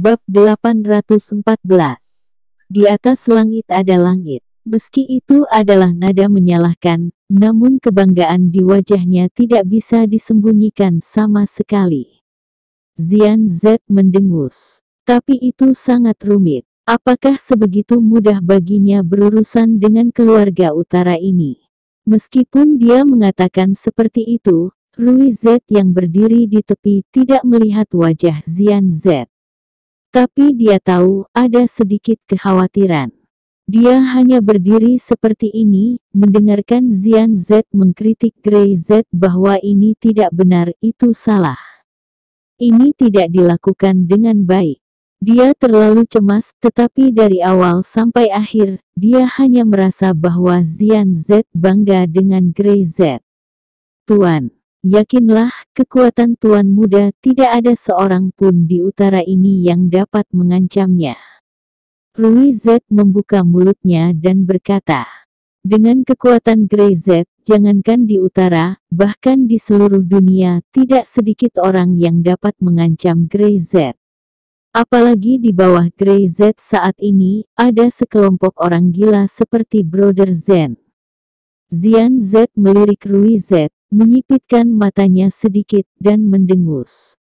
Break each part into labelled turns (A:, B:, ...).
A: Bab 814. Di atas langit ada langit. Meski itu adalah nada menyalahkan, namun kebanggaan di wajahnya tidak bisa disembunyikan sama sekali. Xian Z mendengus. Tapi itu sangat rumit. Apakah sebegitu mudah baginya berurusan dengan keluarga utara ini? Meskipun dia mengatakan seperti itu, Rui Z yang berdiri di tepi tidak melihat wajah Xian Z. Tapi dia tahu ada sedikit kekhawatiran. Dia hanya berdiri seperti ini, mendengarkan Xian Z mengkritik Grey Z bahwa ini tidak benar, itu salah. Ini tidak dilakukan dengan baik. Dia terlalu cemas, tetapi dari awal sampai akhir, dia hanya merasa bahwa Xian Z bangga dengan Grey Z. Tuan, yakinlah, kekuatan Tuan Muda tidak ada seorang pun di utara ini yang dapat mengancamnya. Rui Z membuka mulutnya dan berkata, dengan kekuatan Grey Z, jangankan di utara, bahkan di seluruh dunia, tidak sedikit orang yang dapat mengancam Grey Z. Apalagi di bawah Grey Z saat ini, ada sekelompok orang gila seperti Brother Zen. Xian Z melirik Rui Z, menyipitkan matanya sedikit, dan mendengus.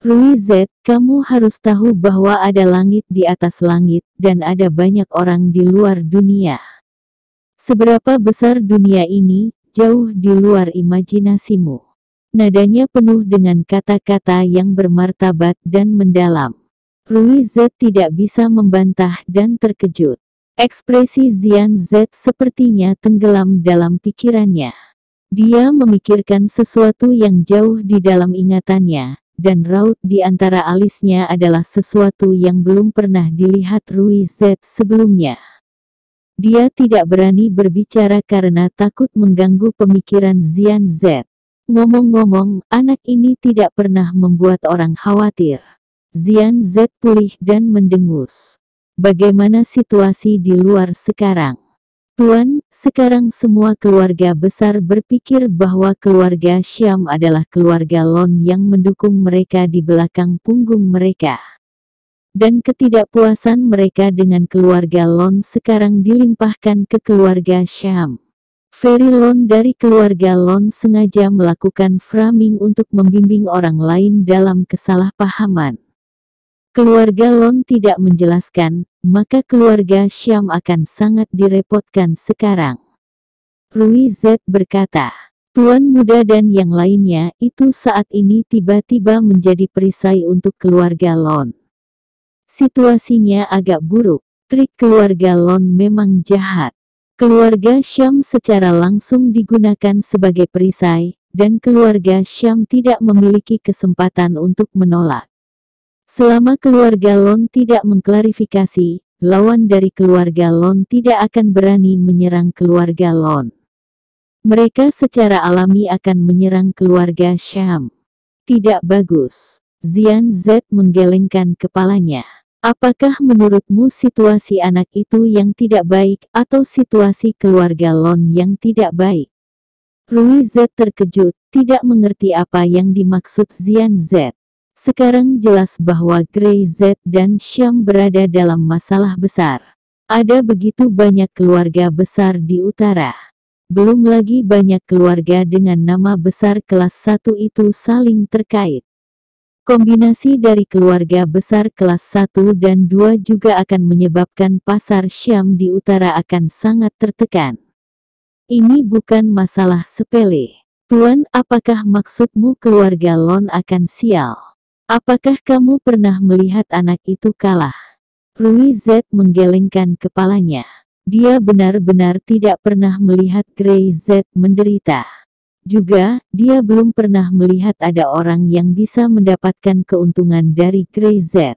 A: Rui Z, kamu harus tahu bahwa ada langit di atas langit, dan ada banyak orang di luar dunia. Seberapa besar dunia ini, jauh di luar imajinasimu. Nadanya penuh dengan kata-kata yang bermartabat dan mendalam. Rui Z tidak bisa membantah dan terkejut. Ekspresi Xian Z sepertinya tenggelam dalam pikirannya. Dia memikirkan sesuatu yang jauh di dalam ingatannya, dan raut di antara alisnya adalah sesuatu yang belum pernah dilihat Rui Z sebelumnya. Dia tidak berani berbicara karena takut mengganggu pemikiran Xian Z. Ngomong-ngomong, anak ini tidak pernah membuat orang khawatir. Xian Z pulih dan mendengus. Bagaimana situasi di luar sekarang? Tuan, sekarang semua keluarga besar berpikir bahwa keluarga Syam adalah keluarga Lon yang mendukung mereka di belakang punggung mereka. Dan ketidakpuasan mereka dengan keluarga Lon sekarang dilimpahkan ke keluarga Syam. Fairy Lon dari keluarga Lon sengaja melakukan framing untuk membimbing orang lain dalam kesalahpahaman. Keluarga Lon tidak menjelaskan, maka keluarga Syam akan sangat direpotkan sekarang. Rui Z berkata, Tuan Muda dan yang lainnya itu saat ini tiba-tiba menjadi perisai untuk keluarga Lon. Situasinya agak buruk, trik keluarga Lon memang jahat. Keluarga Syam secara langsung digunakan sebagai perisai, dan keluarga Syam tidak memiliki kesempatan untuk menolak. Selama keluarga Lon tidak mengklarifikasi, lawan dari keluarga Lon tidak akan berani menyerang keluarga Lon. Mereka secara alami akan menyerang keluarga Syam. Tidak bagus. Xian Z menggelengkan kepalanya. Apakah menurutmu situasi anak itu yang tidak baik, atau situasi keluarga Lon yang tidak baik? Rui Z terkejut, tidak mengerti apa yang dimaksud Xian Z. Sekarang jelas bahwa Grey Z dan Syam berada dalam masalah besar. Ada begitu banyak keluarga besar di utara. Belum lagi banyak keluarga dengan nama besar kelas 1 itu saling terkait. Kombinasi dari keluarga besar kelas 1 dan 2 juga akan menyebabkan pasar Syam di utara akan sangat tertekan. Ini bukan masalah sepele. Tuan, apakah maksudmu keluarga Lon akan sial? Apakah kamu pernah melihat anak itu kalah? Rui Z menggelengkan kepalanya. Dia benar-benar tidak pernah melihat Grey Z menderita. Juga, dia belum pernah melihat ada orang yang bisa mendapatkan keuntungan dari Grey Z.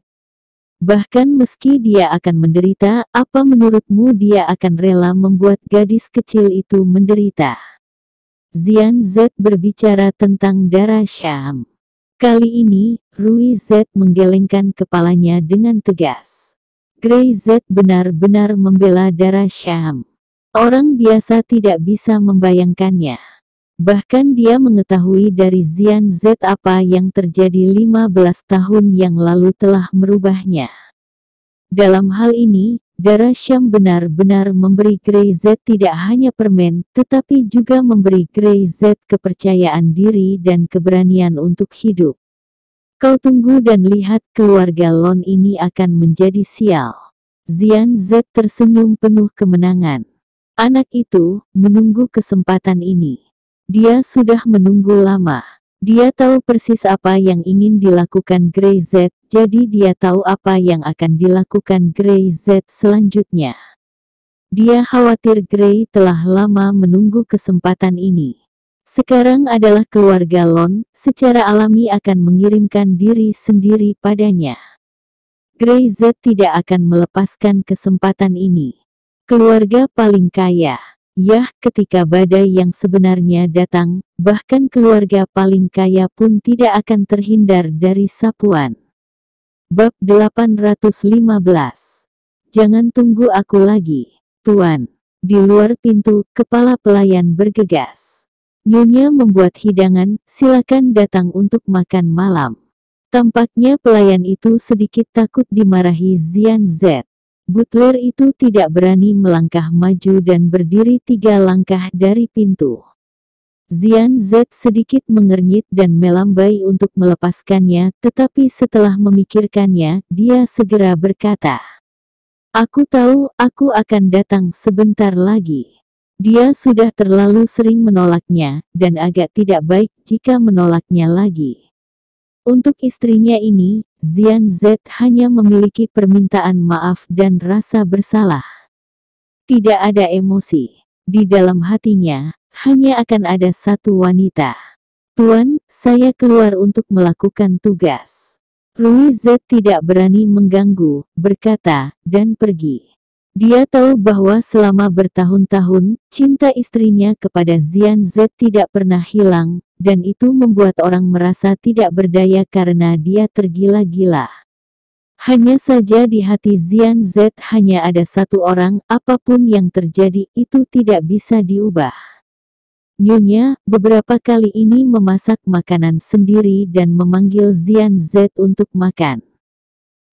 A: Bahkan meski dia akan menderita, apa menurutmu dia akan rela membuat gadis kecil itu menderita? Xian Z berbicara tentang darah Syam. Kali ini, Rui Z menggelengkan kepalanya dengan tegas. Grey Z benar-benar membela darah Syam. Orang biasa tidak bisa membayangkannya. Bahkan dia mengetahui dari Xian Z apa yang terjadi 15 tahun yang lalu telah merubahnya. Dalam hal ini, darah Syam benar-benar memberi Grey Z tidak hanya permen, tetapi juga memberi Grey Z kepercayaan diri dan keberanian untuk hidup. Kau tunggu dan lihat keluarga Lon ini akan menjadi sial. Xian Z tersenyum penuh kemenangan. Anak itu menunggu kesempatan ini. Dia sudah menunggu lama. Dia tahu persis apa yang ingin dilakukan Grey Z, jadi dia tahu apa yang akan dilakukan Grey Z selanjutnya. Dia khawatir Grey telah lama menunggu kesempatan ini. Sekarang adalah keluarga Lon, secara alami akan mengirimkan diri sendiri padanya. Grey Z tidak akan melepaskan kesempatan ini. Keluarga paling kaya. Yah, ketika badai yang sebenarnya datang, bahkan keluarga paling kaya pun tidak akan terhindar dari sapuan. Bab 815. Jangan tunggu aku lagi, Tuan. Di luar pintu, kepala pelayan bergegas. Nyonya membuat hidangan, silakan datang untuk makan malam. Tampaknya pelayan itu sedikit takut dimarahi Xian Z. Butler itu tidak berani melangkah maju dan berdiri 3 langkah dari pintu. Xian Z sedikit mengernyit dan melambai untuk melepaskannya, tetapi setelah memikirkannya, dia segera berkata, "Aku tahu, aku akan datang sebentar lagi." Dia sudah terlalu sering menolaknya, dan agak tidak baik jika menolaknya lagi. Untuk istrinya ini, Xian Z hanya memiliki permintaan maaf dan rasa bersalah. Tidak ada emosi. Di dalam hatinya, hanya akan ada satu wanita. Tuan, saya keluar untuk melakukan tugas. Rui Z tidak berani mengganggu, berkata, dan pergi. Dia tahu bahwa selama bertahun-tahun, cinta istrinya kepada Xian Z tidak pernah hilang, dan itu membuat orang merasa tidak berdaya karena dia tergila-gila. Hanya saja di hati Xian Z hanya ada satu orang, apapun yang terjadi itu tidak bisa diubah. Nyonya, beberapa kali ini memasak makanan sendiri dan memanggil Xian Z untuk makan.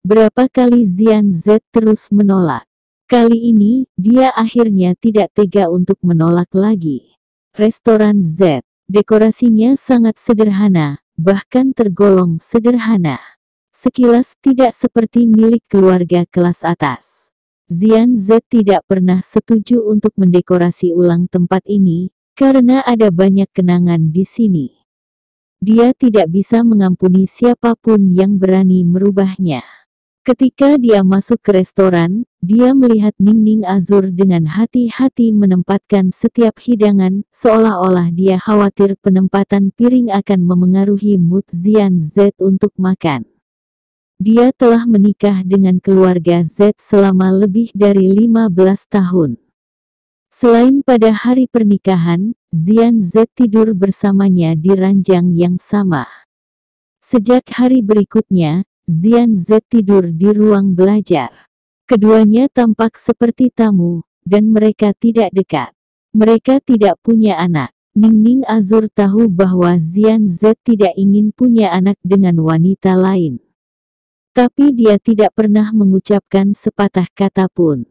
A: Berapa kali Xian Z terus menolak. Kali ini, dia akhirnya tidak tega untuk menolak lagi. Restoran Z. Dekorasinya sangat sederhana, bahkan tergolong sederhana. Sekilas tidak seperti milik keluarga kelas atas. Xian Z tidak pernah setuju untuk mendekorasi ulang tempat ini, karena ada banyak kenangan di sini. Dia tidak bisa mengampuni siapapun yang berani merubahnya. Ketika dia masuk ke restoran, dia melihat Ningning Azur dengan hati-hati menempatkan setiap hidangan, seolah-olah dia khawatir penempatan piring akan memengaruhi mood Xian Z untuk makan. Dia telah menikah dengan keluarga Z selama lebih dari 15 tahun. Selain pada hari pernikahan, Xian Z tidur bersamanya di ranjang yang sama. Sejak hari berikutnya, Xian Z tidur di ruang belajar. Keduanya tampak seperti tamu, dan mereka tidak dekat. Mereka tidak punya anak. Ningning Azur tahu bahwa Xian Z tidak ingin punya anak dengan wanita lain. Tapi dia tidak pernah mengucapkan sepatah kata pun.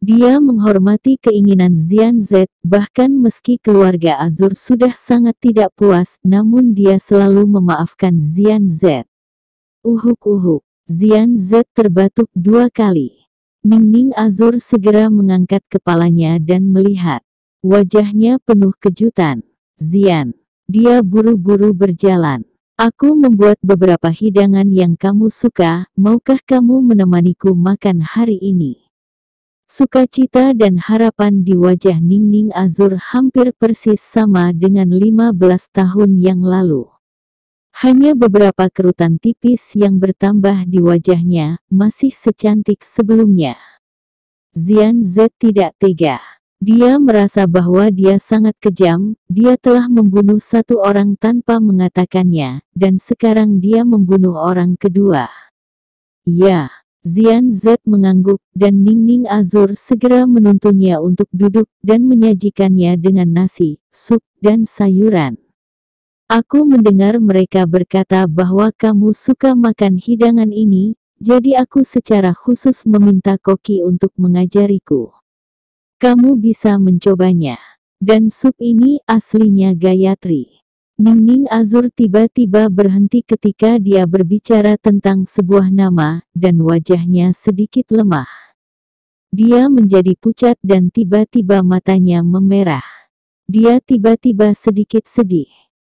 A: Dia menghormati keinginan Xian Z, bahkan meski keluarga Azur sudah sangat tidak puas, namun dia selalu memaafkan Xian Z. Uhuk-uhuk. Xian Z terbatuk 2 kali. Ningning Azur segera mengangkat kepalanya dan melihat. Wajahnya penuh kejutan. Xian. Dia buru-buru berjalan. Aku membuat beberapa hidangan yang kamu suka, maukah kamu menemaniku makan hari ini? Sukacita dan harapan di wajah Ningning Azur hampir persis sama dengan 15 tahun yang lalu. Hanya beberapa kerutan tipis yang bertambah di wajahnya, masih secantik sebelumnya. Xian Z tidak tega. Dia merasa bahwa dia sangat kejam, dia telah membunuh satu orang tanpa mengatakannya, dan sekarang dia membunuh orang kedua. Ya, Zian Z mengangguk, dan Ningning Azur segera menuntunnya untuk duduk dan menyajikannya dengan nasi, sup, dan sayuran. Aku mendengar mereka berkata bahwa kamu suka makan hidangan ini, jadi aku secara khusus meminta Koki untuk mengajariku. Kamu bisa mencobanya. Dan sup ini aslinya Gayatri. Ningning Azur tiba-tiba berhenti ketika dia berbicara tentang sebuah nama, dan wajahnya sedikit lemah. Dia menjadi pucat dan tiba-tiba matanya memerah. Dia tiba-tiba sedikit sedih.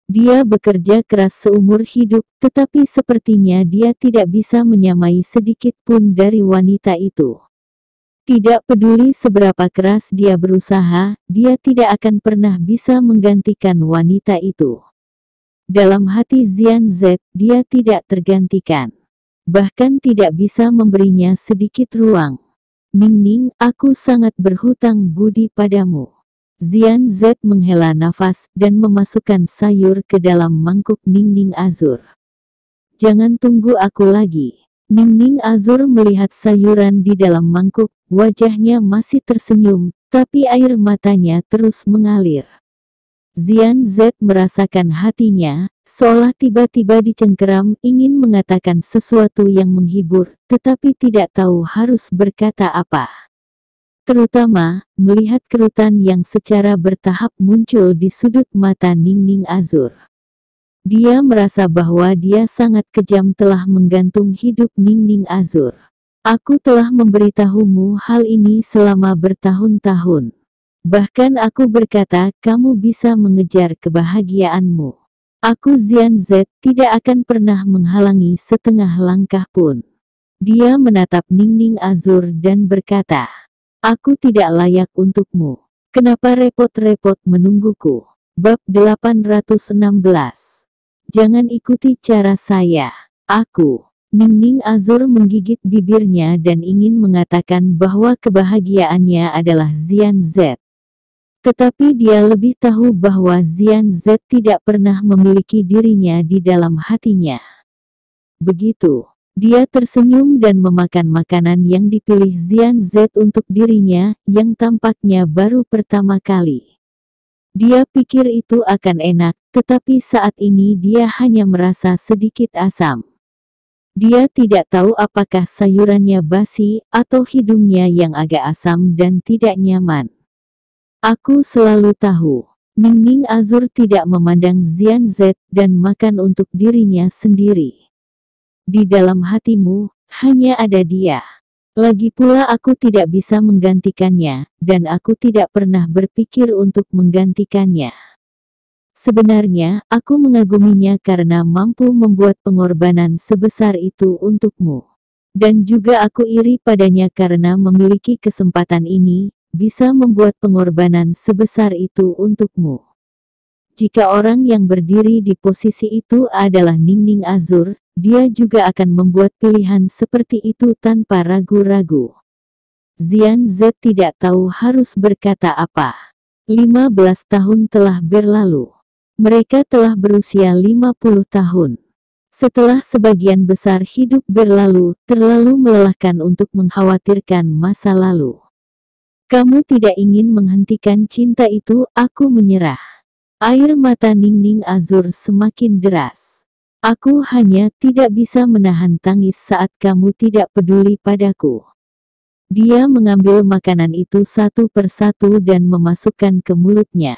A: Dia bekerja keras seumur hidup, tetapi sepertinya dia tidak bisa menyamai sedikit pun dari wanita itu. Tidak peduli seberapa keras dia berusaha, dia tidak akan pernah bisa menggantikan wanita itu. Dalam hati Zian Z, dia tidak tergantikan. Bahkan tidak bisa memberinya sedikit ruang. Ningning, aku sangat berhutang budi padamu. Zian Z menghela nafas dan memasukkan sayur ke dalam mangkuk Ningning Azur. Jangan tunggu aku lagi. Ningning Azur melihat sayuran di dalam mangkuk, wajahnya masih tersenyum, tapi air matanya terus mengalir. Zian Z merasakan hatinya, seolah tiba-tiba dicengkeram ingin mengatakan sesuatu yang menghibur, tetapi tidak tahu harus berkata apa. Terutama, melihat kerutan yang secara bertahap muncul di sudut mata Ningning Azur. Dia merasa bahwa dia sangat kejam telah menggantung hidup Ningning Azur. Aku telah memberitahumu hal ini selama bertahun-tahun. Bahkan aku berkata kamu bisa mengejar kebahagiaanmu. Aku Zian Z tidak akan pernah menghalangi setengah langkah pun. Dia menatap Ningning Azur dan berkata, aku tidak layak untukmu. Kenapa repot-repot menungguku? Bab 816. Jangan ikuti cara saya. Aku. Ningning Azur menggigit bibirnya dan ingin mengatakan bahwa kebahagiaannya adalah Zian Z. Tetapi dia lebih tahu bahwa Zian Z tidak pernah memiliki dirinya di dalam hatinya. Begitu, dia tersenyum dan memakan makanan yang dipilih Zian Z untuk dirinya, yang tampaknya baru pertama kali. Dia pikir itu akan enak, tetapi saat ini dia hanya merasa sedikit asam. Dia tidak tahu apakah sayurannya basi, atau hidungnya yang agak asam dan tidak nyaman. Aku selalu tahu. Ningning Azur tidak memandang Zian Z dan makan untuk dirinya sendiri. Di dalam hatimu, hanya ada dia. Lagi pula aku tidak bisa menggantikannya, dan aku tidak pernah berpikir untuk menggantikannya. Sebenarnya, aku mengaguminya karena mampu membuat pengorbanan sebesar itu untukmu. Dan juga aku iri padanya karena memiliki kesempatan ini, bisa membuat pengorbanan sebesar itu untukmu. Jika orang yang berdiri di posisi itu adalah Ningning Azur, dia juga akan membuat pilihan seperti itu tanpa ragu-ragu. Zian Z tidak tahu harus berkata apa. 15 tahun telah berlalu. Mereka telah berusia 50 tahun. Setelah sebagian besar hidup berlalu, terlalu melelahkan untuk mengkhawatirkan masa lalu. Kamu tidak ingin menghentikan cinta itu, aku menyerah. Air mata Ningning Azur semakin deras. Aku hanya tidak bisa menahan tangis saat kamu tidak peduli padaku. Dia mengambil makanan itu satu persatu dan memasukkan ke mulutnya.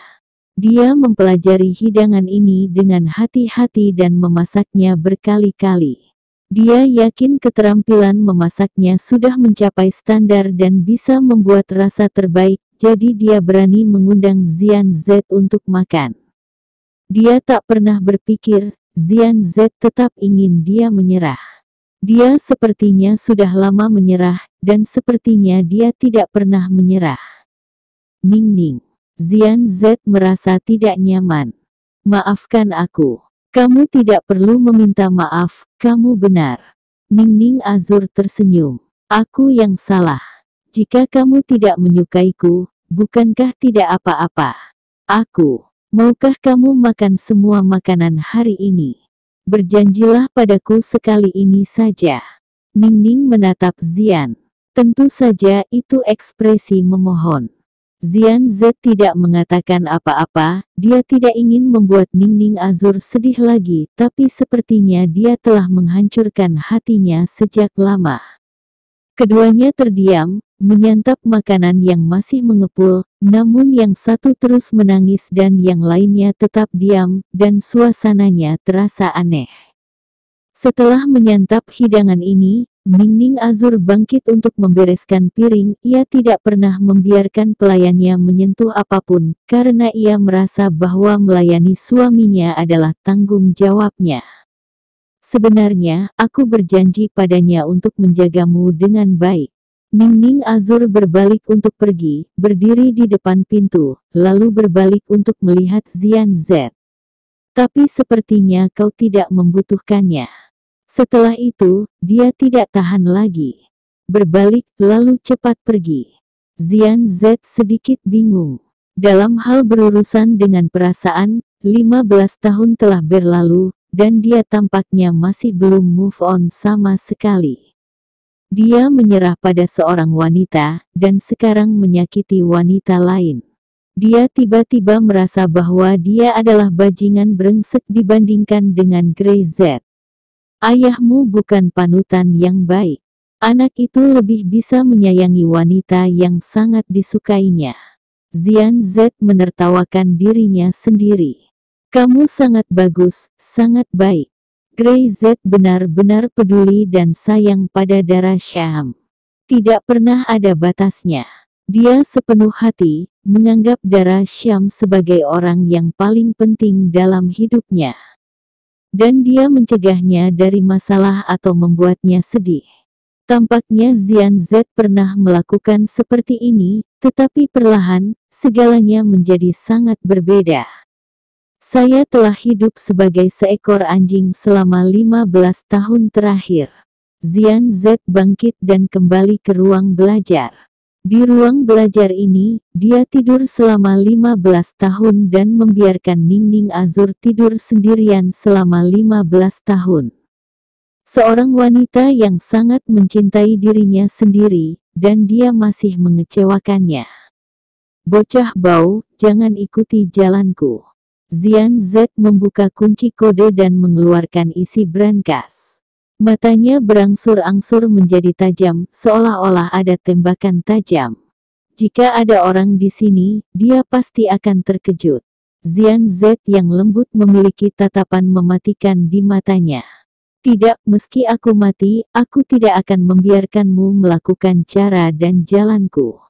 A: Dia mempelajari hidangan ini dengan hati-hati dan memasaknya berkali-kali. Dia yakin keterampilan memasaknya sudah mencapai standar dan bisa membuat rasa terbaik, jadi dia berani mengundang Zian Z untuk makan. Dia tak pernah berpikir, Zian Z tetap ingin dia menyerah. Dia sepertinya sudah lama menyerah, dan sepertinya dia tidak pernah menyerah. Ningning. Zian Z merasa tidak nyaman. Maafkan aku. Kamu tidak perlu meminta maaf, kamu benar. Ningning Azur tersenyum. Aku yang salah. Jika kamu tidak menyukaiku, bukankah tidak apa-apa? Maukah kamu makan semua makanan hari ini? Berjanjilah padaku sekali ini saja. Ningning menatap Xian. Tentu saja itu ekspresi memohon. Xian Z tidak mengatakan apa-apa, dia tidak ingin membuat Ningning Azur sedih lagi, tapi sepertinya dia telah menghancurkan hatinya sejak lama. Keduanya terdiam, menyantap makanan yang masih mengepul, namun yang satu terus menangis dan yang lainnya tetap diam, dan suasananya terasa aneh. Setelah menyantap hidangan ini, Ningning Azur bangkit untuk membereskan piring. Ia tidak pernah membiarkan pelayannya menyentuh apapun, karena ia merasa bahwa melayani suaminya adalah tanggung jawabnya. Sebenarnya, aku berjanji padanya untuk menjagamu dengan baik. Ningning Azur berbalik untuk pergi, berdiri di depan pintu, lalu berbalik untuk melihat Xian Z. Tapi sepertinya kau tidak membutuhkannya. Setelah itu, dia tidak tahan lagi. Berbalik, lalu cepat pergi. Xian Z sedikit bingung. Dalam hal berurusan dengan perasaan, 15 tahun telah berlalu, dan dia tampaknya masih belum move on sama sekali. Dia menyerah pada seorang wanita, dan sekarang menyakiti wanita lain. Dia tiba-tiba merasa bahwa dia adalah bajingan brengsek dibandingkan dengan Grey Z. Ayahmu bukan panutan yang baik. Anak itu lebih bisa menyayangi wanita yang sangat disukainya. Xian Z menertawakan dirinya sendiri. Kamu sangat bagus, sangat baik. Grey Z benar-benar peduli dan sayang pada darah Syam. Tidak pernah ada batasnya. Dia sepenuh hati menganggap darah Syam sebagai orang yang paling penting dalam hidupnya. Dan dia mencegahnya dari masalah atau membuatnya sedih. Tampaknya Xian Z pernah melakukan seperti ini, tetapi perlahan, segalanya menjadi sangat berbeda. Saya telah hidup sebagai seekor anjing selama 15 tahun terakhir. Xian Z bangkit dan kembali ke ruang belajar. Di ruang belajar ini, dia tidur selama 15 tahun dan membiarkan Ningning Azur tidur sendirian selama 15 tahun. Seorang wanita yang sangat mencintai dirinya sendiri, dan dia masih mengecewakannya. Bocah bau, jangan ikuti jalanku. Xian Z membuka kunci kode dan mengeluarkan isi brankas. Matanya berangsur-angsur menjadi tajam, seolah-olah ada tembakan tajam. Jika ada orang di sini, dia pasti akan terkejut. Xian Z yang lembut memiliki tatapan mematikan di matanya. Tidak, meski aku mati, aku tidak akan membiarkanmu melakukan cara dan jalanku.